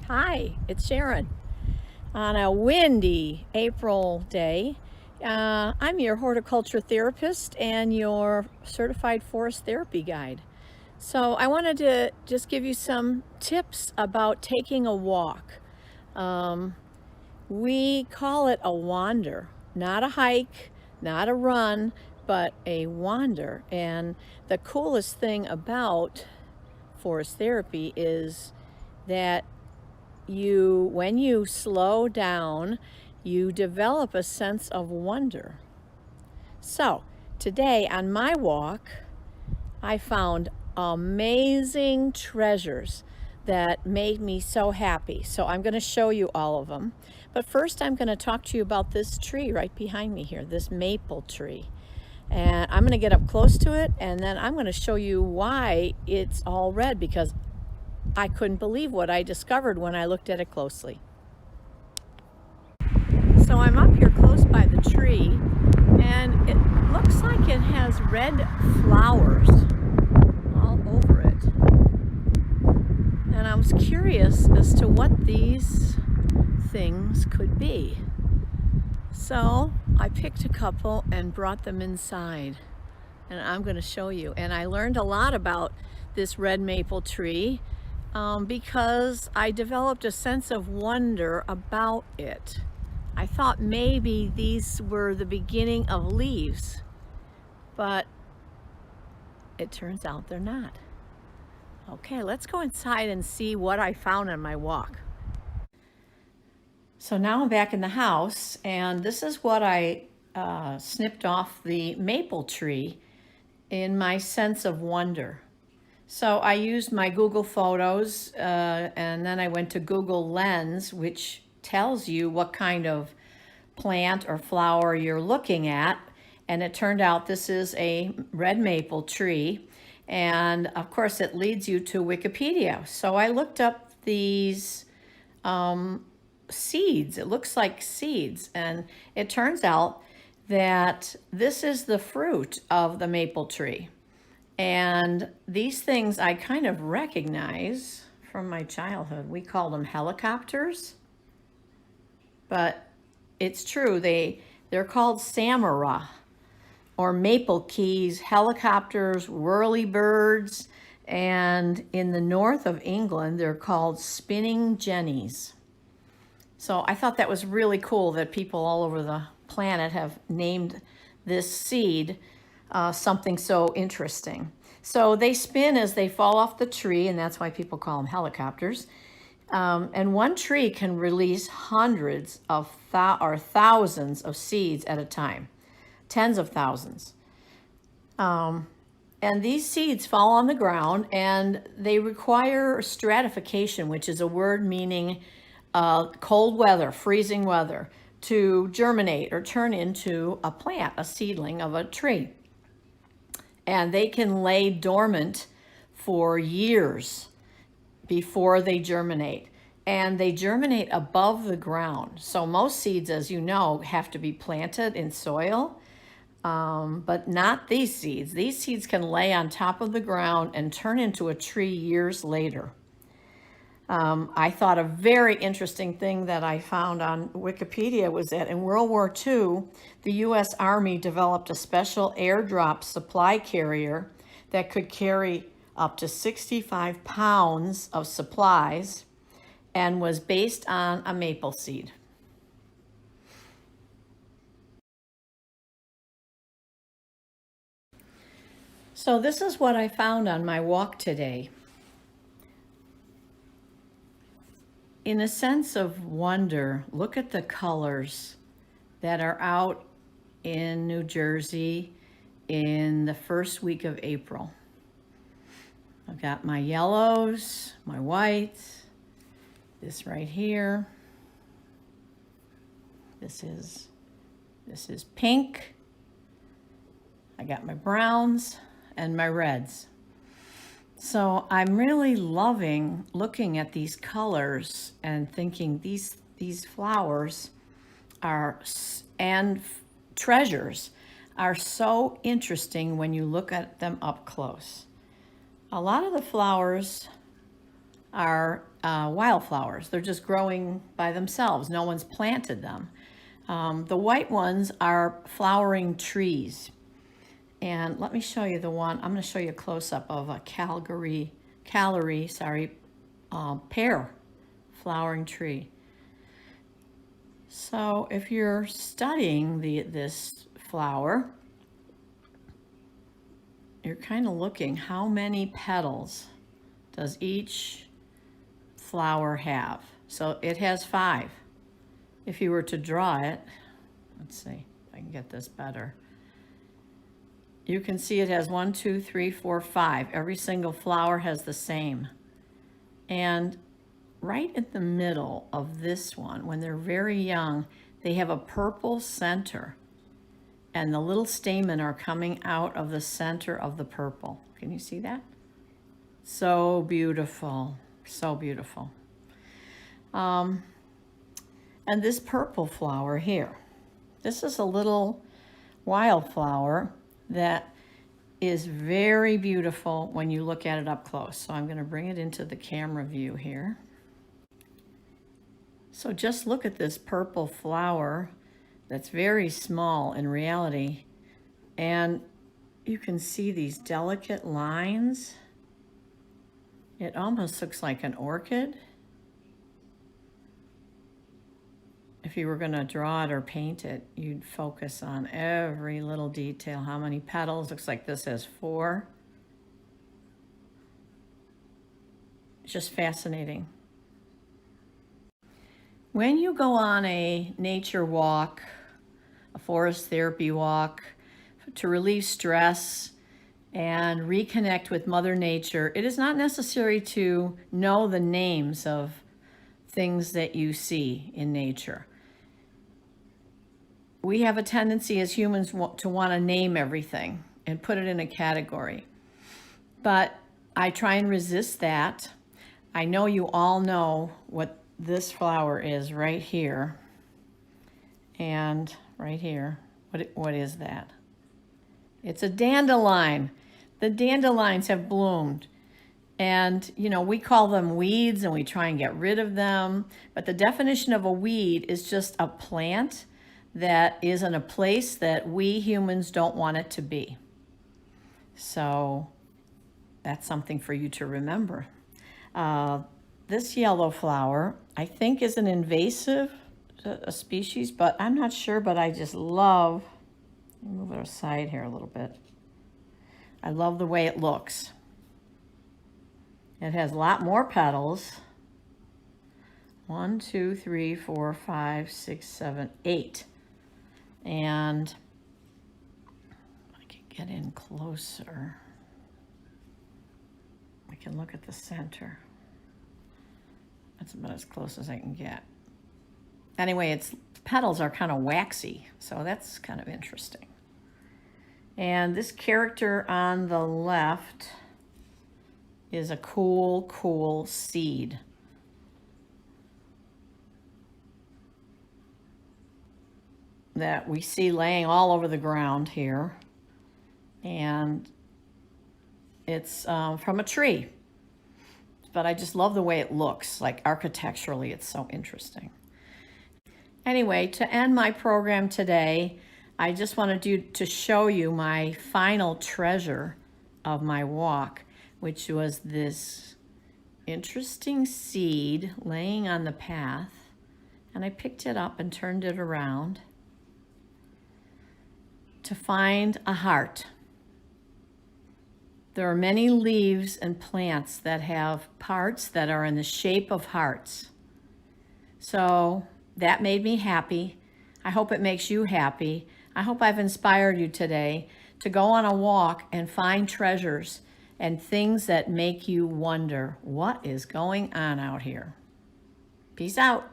Hi, it's Sharon. On a windy April day, I'm your horticulture therapist and your certified forest therapy guide. So I wanted to just give you some tips about taking a walk. Um, we call it a wander, not a hike, not a run, but a wander. And the coolest thing about forest therapy is that when you slow down, you develop a sense of wonder. So today on my walk, I found amazing treasures that made me so happy. So I'm going to show you all of them. But first I'm going to talk to you about this tree right behind me here, this maple tree. And I'm going to get up close to it, and then I'm going to show you why it's all red, because I couldn't believe what I discovered when I looked at it closely. So I'm up here close by the tree, and it looks like it has red flowers all over it. And I was curious as to what these things could be. So I picked a couple and brought them inside, and I'm going to show you. And I learned a lot about this red maple tree because I developed a sense of wonder about it. I thought maybe these were the beginning of leaves, but it turns out they're not. Okay, let's go inside and see what I found on my walk. So now I'm back in the house, and this is what I snipped off the maple tree in my sense of wonder. So I used my Google Photos, and then I went to Google Lens, which tells you what kind of plant or flower you're looking at. And it turned out this is a red maple tree. And of course it leads you to Wikipedia. So I looked up these seeds. It looks like seeds. And it turns out that this is the fruit of the maple tree. And these things I kind of recognize from my childhood. We called them helicopters, but it's true. They're called samara, or maple keys, helicopters, whirlybirds, and in the north of England, they're called spinning jennies. So I thought that was really cool that people all over the planet have named this seed something so interesting. So they spin as they fall off the tree, and that's why people call them helicopters. And one tree can release hundreds of or thousands of seeds at a time, tens of thousands. And these seeds fall on the ground, and they require stratification, which is a word meaning cold weather, freezing weather, to germinate or turn into a plant, a seedling of a tree. And they can lay dormant for years before they germinate. And they germinate above the ground. So most seeds, as you know, have to be planted in soil, but not these seeds. These seeds can lay on top of the ground and turn into a tree years later. I thought a very interesting thing that I found on Wikipedia was that in World War II, the U.S. Army developed a special airdrop supply carrier that could carry up to 65 pounds of supplies and was based on a maple seed. So this is what I found on my walk today. In a sense of wonder, look at the colors that are out in New Jersey in the first week of April. I've got my yellows, my whites, this right here. This is pink. I got my browns and my reds. So I'm really loving looking at these colors and thinking these flowers and treasures are so interesting when you look at them up close. A lot of the flowers are wildflowers. They're just growing by themselves. No one's planted them. The white ones are flowering trees. And let me show you the one. I'm going to show you a close-up of a pear flowering tree. So if you're studying this flower, you're kind of looking how many petals does each flower have. So it has 5. If you were to draw it, let's see if I can get this better. You can see it has 1, 2, 3, 4, 5. Every single flower has the same. And right in the middle of this one, when they're very young, they have a purple center. And the little stamen are coming out of the center of the purple. Can you see that? So beautiful, so beautiful. And this purple flower here, this is a little wildflower that is very beautiful when you look at it up close. So I'm going to bring it into the camera view here. So just look at this purple flower that's very small in reality, and you can see these delicate lines. It almost looks like an orchid. If you were going to draw it or paint it, you'd focus on every little detail. How many petals? Looks like this has 4. It's just fascinating. When you go on a nature walk, a forest therapy walk, to relieve stress and reconnect with Mother Nature, it is not necessary to know the names of things that you see in nature. We have a tendency as humans to want to name everything and put it in a category. But I try and resist that. I know you all know what this flower is right here. And right here, what is that? It's a dandelion. The dandelions have bloomed. And, you know, we call them weeds and we try and get rid of them. But the definition of a weed is just a plant that is in a place that we humans don't want it to be. So that's something for you to remember. This yellow flower, I think, is an invasive species, but I'm not sure, but I just love, let me move it aside here a little bit. I love the way it looks. It has a lot more petals. 1, 2, 3, 4, 5, 6, 7, 8. And I can get in closer. I can look at the center. That's about as close as I can get. Anyway, its petals are kind of waxy, so that's kind of interesting. And this character on the left is a cool seed. That we see laying all over the ground here. And it's from a tree. But I just love the way it looks. Like architecturally, it's so interesting. Anyway, to end my program today, I just wanted to show you my final treasure of my walk, which was this interesting seed laying on the path. And I picked it up and turned it around to find a heart. There are many leaves and plants that have parts that are in the shape of hearts. So that made me happy. I hope it makes you happy. I hope I've inspired you today to go on a walk and find treasures and things that make you wonder what is going on out here. Peace out.